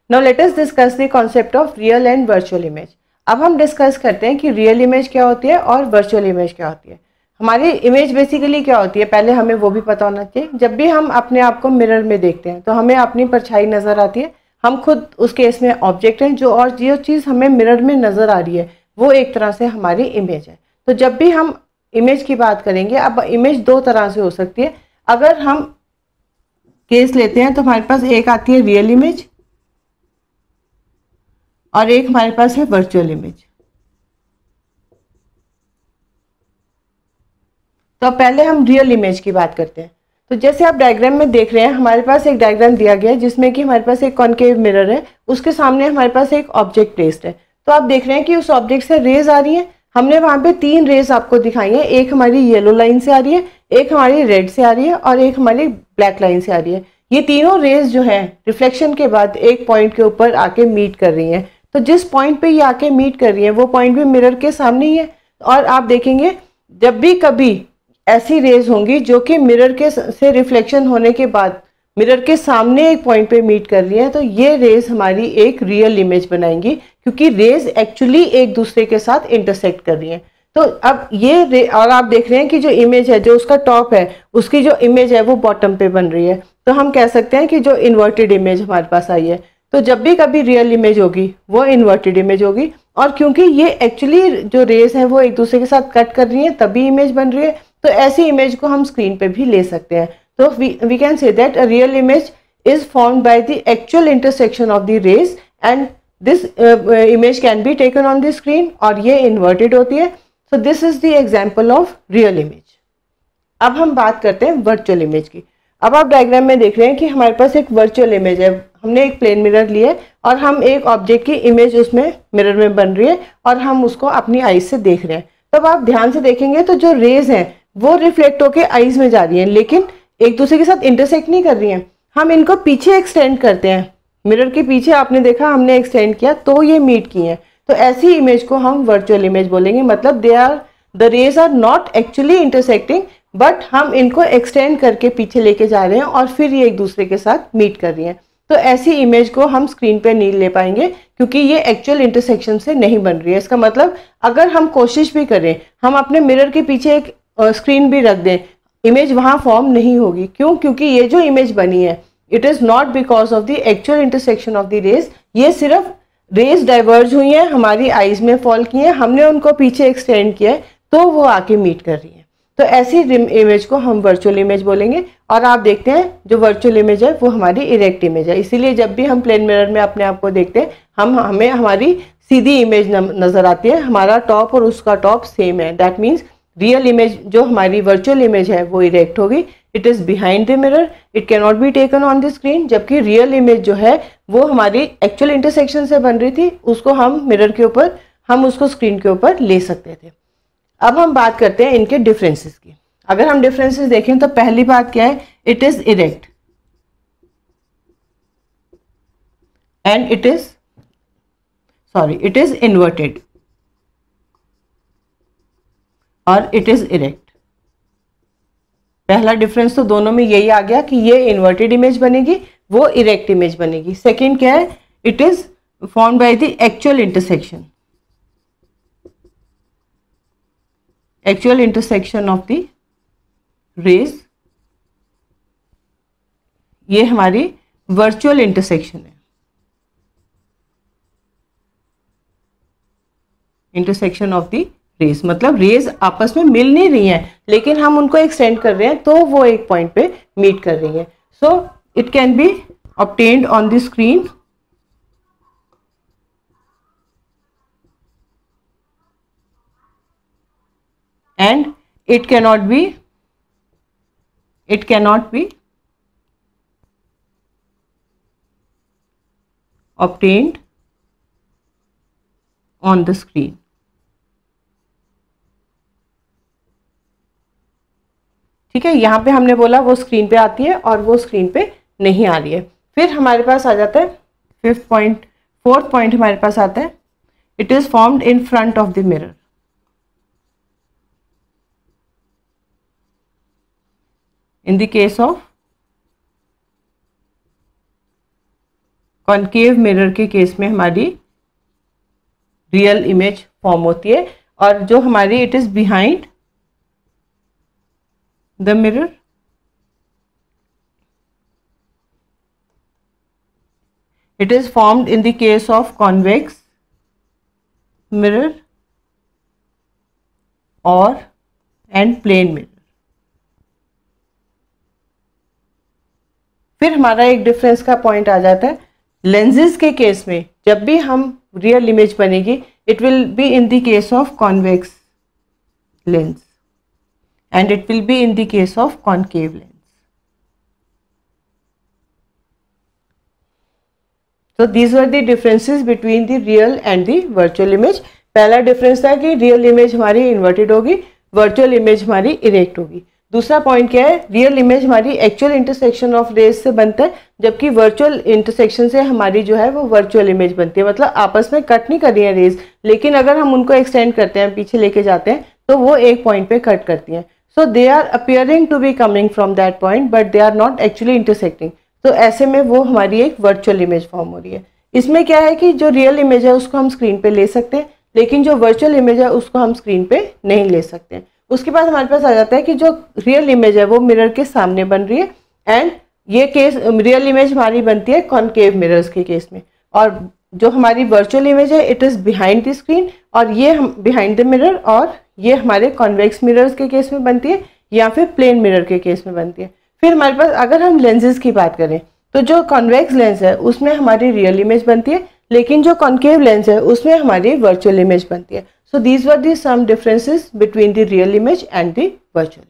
Now let us discuss the concept of real and virtual image. अब हम discuss करते हैं कि रियल इमेज क्या होती है और वर्चुअल इमेज क्या होती है। हमारी इमेज बेसिकली क्या होती है, पहले हमें वो भी पता होना चाहिए। जब भी हम अपने आप को मिरर में देखते हैं तो हमें अपनी परछाई नजर आती है, हम खुद उस केस में ऑब्जेक्ट हैं जो, और जो चीज़ हमें मिरर में नजर आ रही है वो एक तरह से हमारी इमेज है। तो जब भी हम इमेज की बात करेंगे, अब इमेज दो तरह से हो सकती है। अगर हम केस लेते हैं तो हमारे पास एक आती है रियल इमेज और एक हमारे पास है वर्चुअल इमेज। तो पहले हम रियल इमेज की बात करते हैं। तो जैसे आप डायग्राम में देख रहे हैं, हमारे पास एक डायग्राम दिया गया है जिसमें कि हमारे पास एक कॉनकेव मिरर है, उसके सामने हमारे पास एक ऑब्जेक्ट प्लेस्ड है। तो आप देख रहे हैं कि उस ऑब्जेक्ट से रेज आ रही है। हमने वहां पे तीन रेज आपको दिखाई है, एक हमारी येलो लाइन से आ रही है, एक हमारी रेड से आ रही है और एक हमारी ब्लैक लाइन से आ रही है। ये तीनों रेज जो है रिफ्लेक्शन के बाद एक पॉइंट के ऊपर आके मीट कर रही हैं। तो जिस पॉइंट पे ये आके मीट कर रही है वो पॉइंट भी मिरर के सामने ही है। और आप देखेंगे जब भी कभी ऐसी रेज होंगी जो कि मिरर के से रिफ्लेक्शन होने के बाद मिरर के सामने एक पॉइंट पे मीट कर रही है, तो ये रेज हमारी एक रियल इमेज बनाएंगी, क्योंकि रेज एक्चुअली एक दूसरे के साथ इंटरसेक्ट कर रही हैं। तो अब ये और आप देख रहे हैं कि जो इमेज है, जो उसका टॉप है, उसकी जो इमेज है वो बॉटम पे बन रही है। तो हम कह सकते हैं कि जो इन्वर्टेड इमेज हमारे पास आई है, तो जब भी कभी रियल इमेज होगी वो इन्वर्टेड इमेज होगी। और क्योंकि ये एक्चुअली जो रेज हैं वो एक दूसरे के साथ कट कर रही हैं तभी इमेज बन रही है, तो ऐसी इमेज को हम स्क्रीन पे भी ले सकते हैं। तो we can say that a real image is formed by the actual intersection of the rays and this image can be taken on the screen, और ये इन्वर्टेड होती है। So this is the example of real image. अब हम बात करते हैं virtual image की। अब आप डायग्राम में देख रहे हैं कि हमारे पास एक वर्चुअल इमेज है। हमने एक प्लेन मिरर लिया है और हम एक ऑब्जेक्ट की इमेज उसमें मिरर में बन रही है और हम उसको अपनी आईज से देख रहे हैं। तब आप ध्यान से देखेंगे तो जो रेज हैं वो रिफ्लेक्ट होके आईज में जा रही हैं, लेकिन एक दूसरे के साथ इंटरसेक्ट नहीं कर रही हैं। हम इनको पीछे एक्सटेंड करते हैं, मिरर के पीछे आपने देखा हमने एक्सटेंड किया तो ये मीट की हैं। तो ऐसी इमेज को हम वर्चुअल इमेज बोलेंगे। मतलब the rays are not actually intersecting, but हम इनको एक्सटेंड करके पीछे लेके जा रहे हैं और फिर ये एक दूसरे के साथ मीट कर रही हैं। तो ऐसी इमेज को हम स्क्रीन पे नहीं ले पाएंगे, क्योंकि ये एक्चुअल इंटरसेक्शन से नहीं बन रही है। इसका मतलब अगर हम कोशिश भी करें, हम अपने मिरर के पीछे एक स्क्रीन भी रख दें, इमेज वहां फॉर्म नहीं होगी। क्यों? क्योंकि ये जो इमेज बनी है it is not because of the actual intersection of the rays. ये सिर्फ रेज डाइवर्ज हुई हैं, हमारी आईज में फॉल की हैं, हमने उनको पीछे एक्सटेंड किया है तो वो आके मीट कर रही है। तो ऐसी इमेज को हम वर्चुअल इमेज बोलेंगे। और आप देखते हैं जो वर्चुअल इमेज है वो हमारी इरेक्ट इमेज है। इसीलिए जब भी हम प्लेन मिरर में अपने आप को देखते हैं हमें हमारी सीधी इमेज नजर आती है, हमारा टॉप और उसका टॉप सेम है। दैट मीन्स रियल इमेज जो हमारी वर्चुअल इमेज है वो इरेक्ट होगी, it is behind the mirror, it can not be taken on the screen. जबकि रियल इमेज जो है वो हमारी एक्चुअल इंटरसेक्शन से बन रही थी, उसको हम मिरर के ऊपर, हम उसको स्क्रीन के ऊपर ले सकते थे। अब हम बात करते हैं इनके डिफरेंसेस की। अगर हम डिफरेंसेस देखें तो पहली बात क्या है, it is erect and it is inverted और इट इज इरेक्ट। पहला डिफरेंस तो दोनों में यही आ गया कि ये इन्वर्टेड इमेज बनेगी, वो इरेक्ट इमेज बनेगी। सेकंड क्या है, it is formed by the actual intersection of the rays. ये हमारी वर्चुअल इंटरसेक्शन है, इंटरसेक्शन ऑफ द रेज। मतलब रेज आपस में मिल नहीं रही हैं, लेकिन हम उनको एक्सटेंड कर रहे हैं तो वो एक पॉइंट पे मीट कर रही हैं। So it can be obtained on the screen and it cannot be obtained on the screen। ठीक है, यहां पे हमने बोला वो स्क्रीन पे आती है और वो स्क्रीन पे नहीं आ रही है। फिर हमारे पास आ जाता है फोर्थ पॉइंट हमारे पास आता है, it is formed in front of the mirror. In the case of concave mirror के केस में हमारी रियल इमेज फॉर्म होती है, और जो हमारी it is behind the mirror, it is formed in the case of convex mirror or and plane mirror। फिर हमारा एक डिफरेंस का पॉइंट आ जाता है, लेंसेज के केस में जब भी हम रियल इमेज बनेगी it will be in the case of convex lens and it will be in the case of concave lens. So these were the differences between the real and the virtual image। पहला difference था कि real image हमारी inverted होगी, virtual image हमारी erect होगी। दूसरा point क्या है, रियल इमेज हमारी एक्चुअल इंटरसेक्शन ऑफ रेज से बनता है, जबकि वर्चुअल इंटरसेक्शन से हमारी जो है वो वर्चुअल इमेज बनती है। मतलब आपस में कट नहीं कर रही है रेज, लेकिन अगर हम उनको एक्सटेंड करते हैं, पीछे लेके जाते हैं, तो वो एक पॉइंट पे कट करती हैं। So they are appearing to be coming from that point but they are not actually intersecting. तो ऐसे में वो हमारी एक वर्चुअल इमेज फॉर्म हो रही है। इसमें क्या है कि जो रियल इमेज है उसको हम स्क्रीन पे ले सकते हैं, लेकिन जो वर्चुअल इमेज है उसको हम स्क्रीन पे नहीं ले सकते हैं। उसके बाद हमारे पास आ जाता है कि जो रियल इमेज है वो मिरर के सामने बन रही है, एंड ये केस रियल इमेज हमारी बनती है कॉनकेव मिरर्स के केस में, और जो हमारी वर्चुअल इमेज है it is behind the screen, और ये हम बिहाइंड द मिरर, और ये हमारे कॉन्वेक्स मिरर्स के केस में बनती है या फिर प्लेन मिरर के केस में बनती है। फिर हमारे पास अगर हम लेंसेज की बात करें तो जो कॉन्वेक्स लेंस है उसमें हमारी रियल इमेज बनती है, लेकिन जो कॉनकेव लेंस है उसमें हमारी वर्चुअल इमेज बनती है। So these were the some differences between the real image and the virtual.